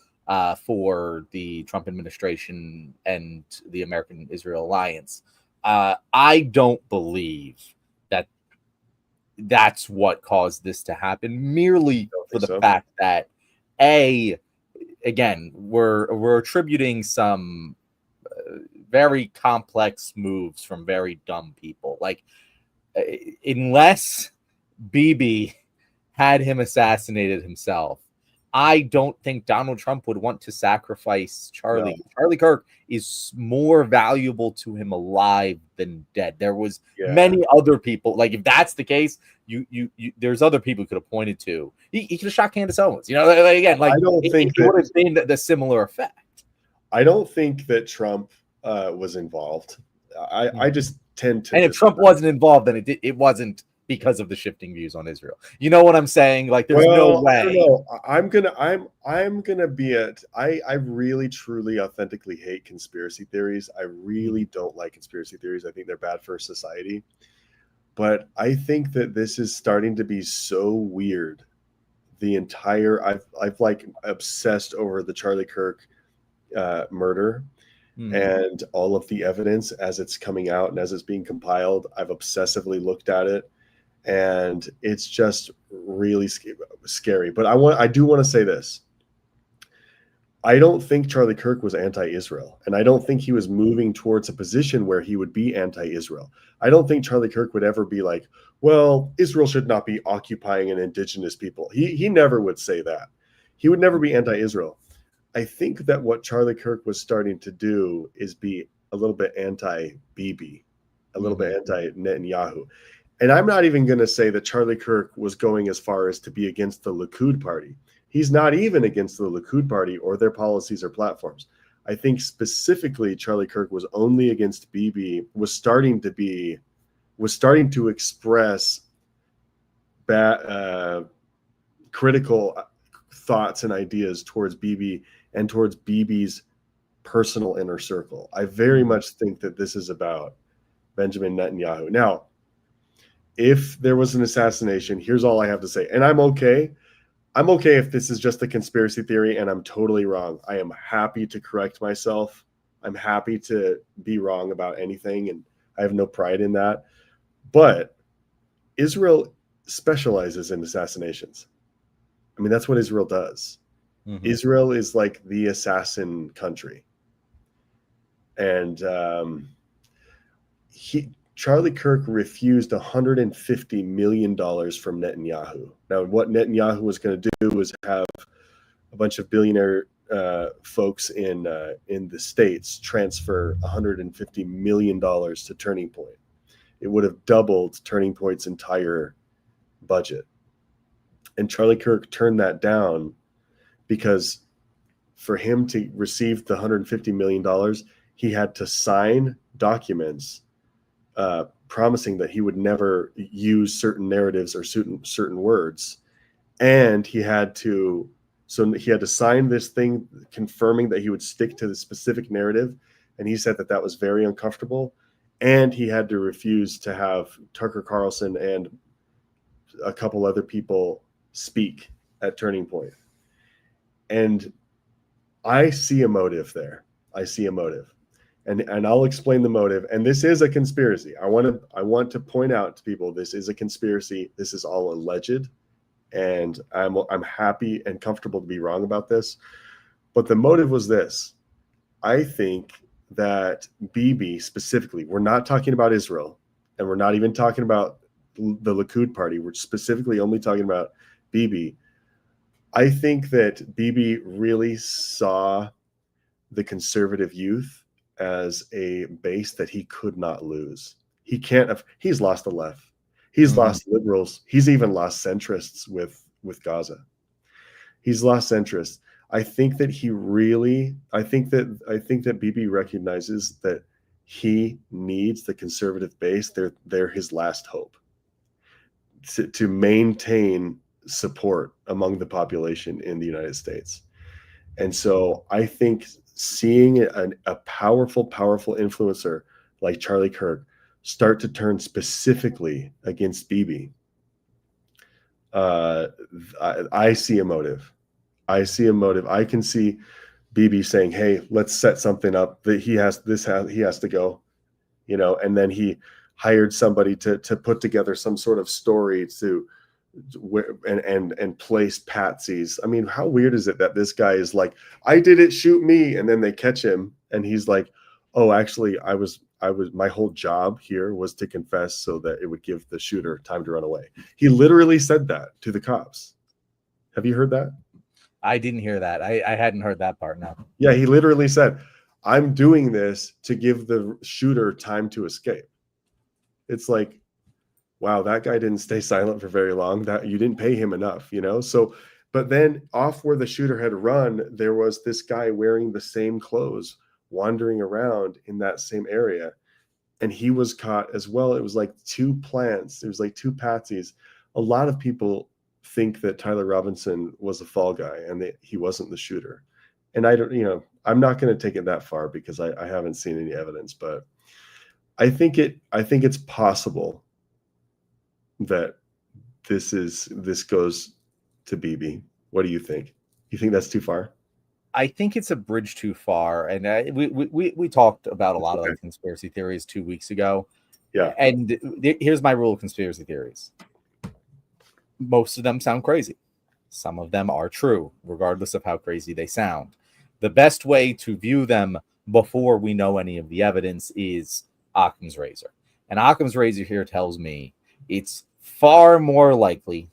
for the Trump administration and the American-Israel alliance. I don't believe that that's what caused this to happen, merely for the fact that, again, we're attributing some very complex moves from very dumb people. Like, unless Bibi had him assassinated himself, I don't think Donald Trump would want to sacrifice Charlie. No. Charlie Kirk is more valuable to him alive than dead. There was many other people. Like, if that's the case, you there's other people you could have pointed to. He could have shot Candace Owens. You know, again, like, I don't think it would have been the similar effect. I don't think that Trump was involved. I just tend to. And if Trump wasn't involved, then it wasn't because of the shifting views on Israel. You know what I'm saying? Like, there's no way. I don't know. I'm gonna be I really, truly, authentically hate conspiracy theories. I really don't like conspiracy theories. I think they're bad for society. But I think that this is starting to be so weird. I've like obsessed over the Charlie Kirk murder. And all of the evidence as it's coming out and as it's being compiled. I've obsessively looked at it. And it's just really scary. But I do want to say this. I don't think Charlie Kirk was anti-Israel. And I don't think he was moving towards a position where he would be anti-Israel. I don't think Charlie Kirk would ever be like, well, Israel should not be occupying an indigenous people. He never would say that. He would never be anti-Israel. I think that what Charlie Kirk was starting to do is be a little bit anti-Bibi, a little bit anti-Netanyahu. And I'm not even going to say that Charlie Kirk was going as far as to be against the Likud party. He's not even against the Likud party or their policies or platforms. I think specifically Charlie Kirk was only against Bibi, was starting to express critical thoughts and ideas towards Bibi and towards Bibi's personal inner circle. I very much think that this is about Benjamin Netanyahu. Now, if there was an assassination, here's all I have to say. And I'm okay. I'm okay if this is just a conspiracy theory and I'm totally wrong. I am happy to correct myself. I'm happy to be wrong about anything, and I have no pride in that. But Israel specializes in assassinations. I mean, that's what Israel does. Israel is like the assassin country. And Charlie Kirk refused $150 million from Netanyahu. Now, what Netanyahu was going to do was have a bunch of billionaire folks in the States transfer $150 million to Turning Point. It would have doubled Turning Point's entire budget. And Charlie Kirk turned that down because for him to receive the $150 million, he had to sign documents promising that he would never use certain narratives or certain words. And he had to sign this thing confirming that he would stick to the specific narrative. And he said that that was very uncomfortable. And he had to refuse to have Tucker Carlson and a couple other people speak at Turning Point. And I see a motive there. I see a motive. And I'll explain the motive. And this is a conspiracy. I want to point out to people, this is a conspiracy. This is all alleged. And I'm happy and comfortable to be wrong about this. But the motive was this. I think that Bibi specifically, we're not talking about Israel, and we're not even talking about the Likud party. We're specifically only talking about Bibi. I think that Bibi really saw the conservative youth as a base that he could not lose. He's lost the left. He's lost liberals. He's even lost centrists with Gaza. He's lost centrists. I think that Bibi recognizes that he needs the conservative base. They're his last hope to maintain support among the population in the United States. And so I think seeing a powerful influencer like Charlie Kirk start to turn specifically against Bibi, I see a motive. I see a motive. I can see Bibi saying, "Hey, let's set something up that he has to go," and then he hired somebody to put together some sort of story and place patsies. I mean, how weird is it that this guy is like, "I did it, shoot me," and then they catch him and he's like, "Oh, actually, I was my whole job here was to confess so that it would give the shooter time to run away." He literally said that to the cops. Have you heard that? I didn't hear that. I hadn't heard that part. No. Yeah, he literally said, "I'm doing this to give the shooter time to escape." It's like, wow, that guy didn't stay silent for very long. That you didn't pay him enough, So, but then off where the shooter had run, there was this guy wearing the same clothes, wandering around in that same area, and he was caught as well. It was like two plants. It was like two patsies. A lot of people think that Tyler Robinson was a fall guy and that he wasn't the shooter. And I don't, I'm not going to take it that far because I haven't seen any evidence, but I think it's possible that this goes to Bibi. What do you think? You think that's too far? I think it's a bridge too far. And we talked about a lot of the conspiracy theories 2 weeks ago. Yeah. And here's my rule of conspiracy theories. Most of them sound crazy. Some of them are true, regardless of how crazy they sound. The best way to view them before we know any of the evidence is Occam's razor. And Occam's razor here tells me it's far more likely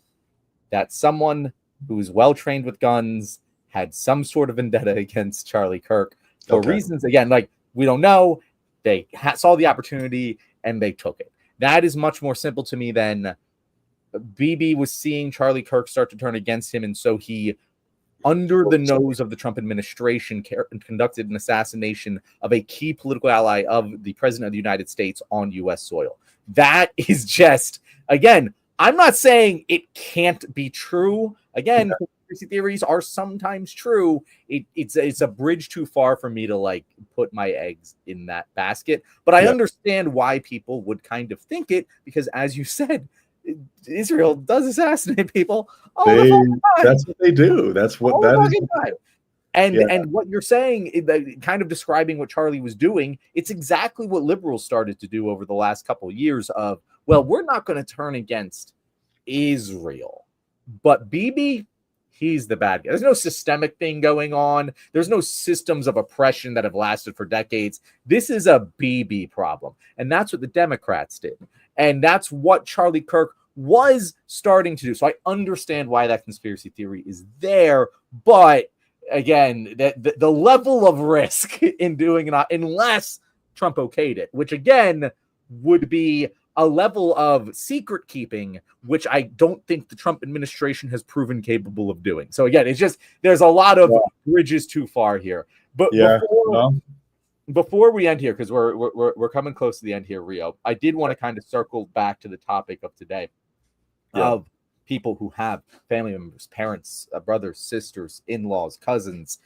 that someone who is well trained with guns had some sort of vendetta against Charlie Kirk for reasons, again, like we don't know. They saw the opportunity and they took it. That is much more simple to me than Bibi was seeing Charlie Kirk start to turn against him, and so he, under the nose of the Trump administration, conducted an assassination of a key political ally of the president of the United States on U.S. soil. That is just, again, I'm not saying it can't be true. Again, conspiracy theories are sometimes true. It's a bridge too far for me to put my eggs in that basket. But I understand why people would kind of think it, because as you said, Israel does assassinate people all the time. That's what they do. That's what that is. And what you're saying, kind of describing what Charlie was doing, it's exactly what liberals started to do over the last couple of years of, well, we're not going to turn against Israel. But Bibi, he's the bad guy. There's no systemic thing going on. There's no systems of oppression that have lasted for decades. This is a BB problem. And that's what the Democrats did. And that's what Charlie Kirk was starting to do. So I understand why that conspiracy theory is there. But again, the level of risk in doing it, unless Trump okayed it, which again would be a level of secret keeping, which I don't think the Trump administration has proven capable of doing. So again, it's just, there's a lot of bridges too far here. But before we end here, because we're coming close to the end here, Reo, I did want to kind of circle back to the topic of today of people who have family members, parents, brothers, sisters, in-laws, cousins,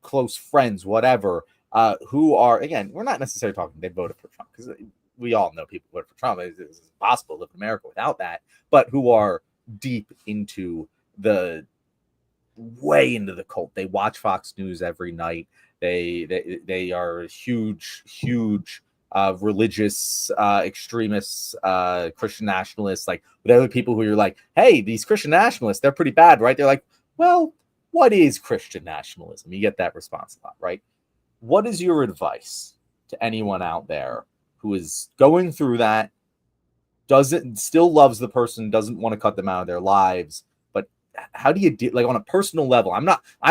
close friends, whatever, who are, again, we're not necessarily talking they voted for Trump, because we all know people voted for Trump. It's impossible to live in America without that, but who are deep into way into the cult. They watch Fox News every night. They are huge religious extremists, Christian nationalists. Like, there are people who you're like, hey, these Christian nationalists, they're pretty bad, right? They're like, well, what is Christian nationalism? You get that response a lot, right? What is your advice to anyone out there who is going through that, still loves the person, doesn't want to cut them out of their lives, but how do you do, like, on a personal level? I'm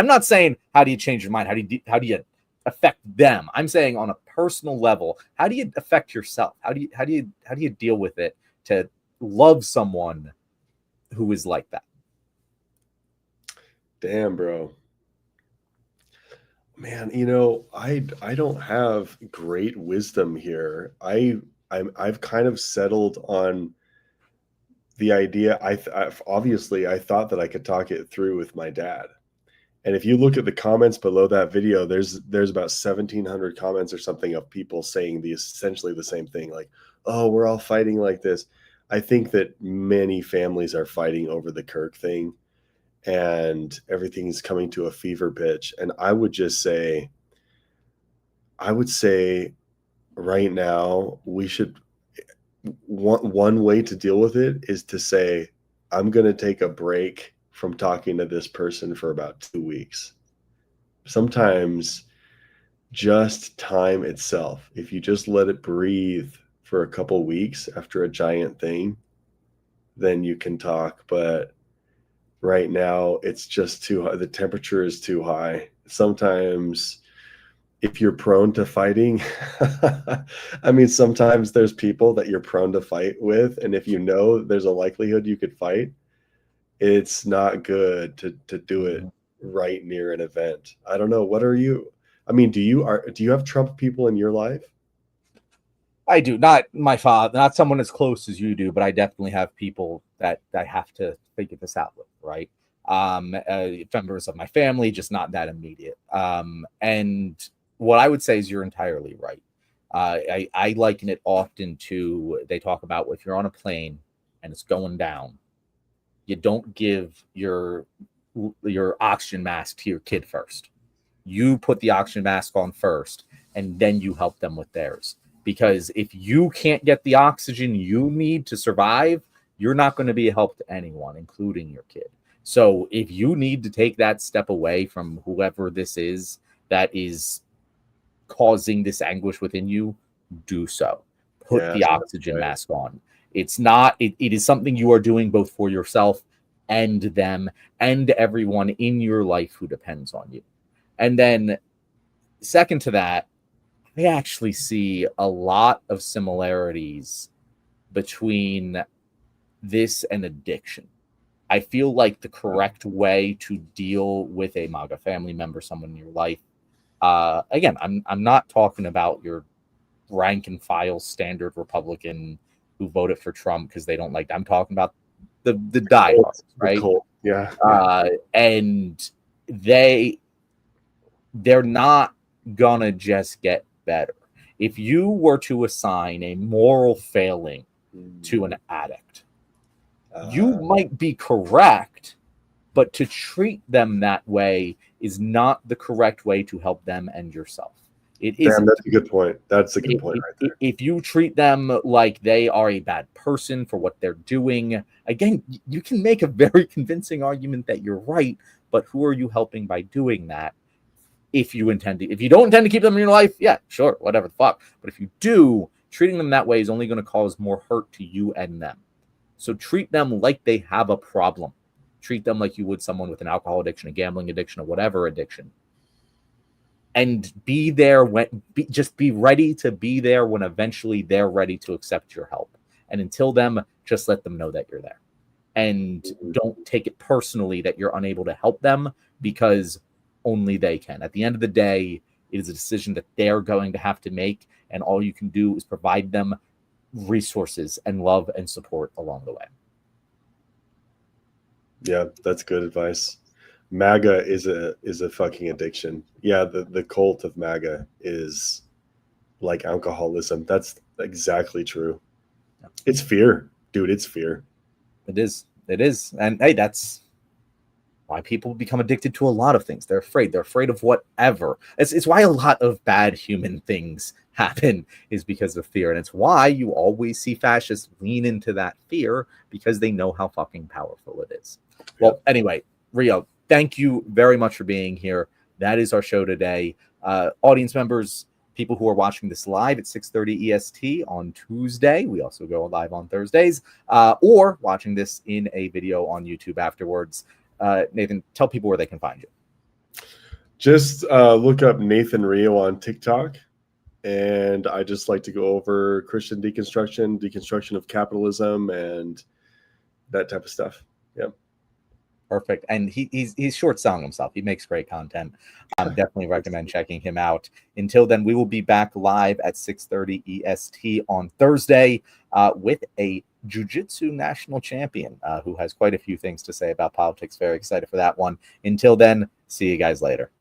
not saying how do you change your mind, how do you affect them? I'm saying on a personal level, how do you affect yourself? How do you deal with it to love someone who is like that? Damn, bro. Man, I don't have great wisdom here. I've kind of settled on the idea. Obviously I thought that I could talk it through with my dad. And if you look at the comments below that video, there's about 1,700 comments or something of people saying essentially the same thing, like, oh, we're all fighting like this. I think that many families are fighting over the Kirk thing, and everything's coming to a fever pitch. And I would say right now, we should, one way to deal with it is to say, I'm going to take a break from talking to this person for about 2 weeks. Sometimes just time itself, if you just let it breathe for a couple weeks after a giant thing, then you can talk. But right now it's just too high. The temperature is too high. Sometimes if you're prone to fighting, I mean, sometimes there's people that you're prone to fight with, and if you know there's a likelihood you could fight, it's not good to do it right near an event. I don't know. What are you? I mean, do you have Trump people in your life? I do. Not my father, not someone as close as you do, but I definitely have people that I have to figure this out with, right? Members of my family, just not that immediate. And what I would say is you're entirely right. I liken it often to, they talk about if you're on a plane and it's going down, you don't give your oxygen mask to your kid first. You put the oxygen mask on first, and then you help them with theirs. Because if you can't get the oxygen you need to survive, you're not going to be a help to anyone, including your kid. So if you need to take that step away from whoever this is that is causing this anguish within you, do so. Put the oxygen mask on. It's not, it is something you are doing both for yourself and them and everyone in your life who depends on you. And then second to that, I actually see a lot of similarities between this and addiction. I feel like the correct way to deal with a MAGA family member, someone in your life, again, I'm not talking about your rank and file standard Republican who voted for Trump because they don't like. I'm talking about the diehards, right? And they're not gonna just get better. If you were to assign a moral failing to an addict, you might be correct, but to treat them that way is not the correct way to help them and yourself. It isn't. Damn, that's a good point. That's a good point right there. If you treat them like they are a bad person for what they're doing, again, you can make a very convincing argument that you're right, but who are you helping by doing that? If you don't intend to keep them in your life, yeah, sure, whatever the fuck. But if you do, treating them that way is only going to cause more hurt to you and them. So treat them like they have a problem. Treat them like you would someone with an alcohol addiction, a gambling addiction, or whatever addiction. And be there just be ready to be there when eventually they're ready to accept your help. And until then, just let them know that you're there. And don't take it personally that you're unable to help them, because only they can. At the end of the day, it is a decision that they're going to have to make. And all you can do is provide them resources and love and support along the way. Yeah, that's good advice. MAGA is a fucking addiction. Yeah, the cult of MAGA is like alcoholism. That's exactly true. It's fear, dude. It's fear. It is. And hey, that's why people become addicted to a lot of things. They're afraid. They're afraid of whatever. It's why a lot of bad human things happen, is because of fear. And it's why you always see fascists lean into that fear, because they know how fucking powerful it is. Well, anyway, Reo, thank you very much for being here. That is our show today. Audience members, people who are watching this live at 6:30 EST on Tuesday, we also go live on Thursdays, or watching this in a video on YouTube afterwards. Nathan, tell people where they can find you. Just look up Nathan Reo on TikTok. And I just like to go over Christian deconstruction of capitalism, and that type of stuff. Yeah. Perfect. And he's short selling himself. He makes great content. Definitely recommend checking him out. Until then, we will be back live at 6:30 EST on Thursday with a jiu-jitsu national champion who has quite a few things to say about politics. Very excited for that one. Until then, see you guys later.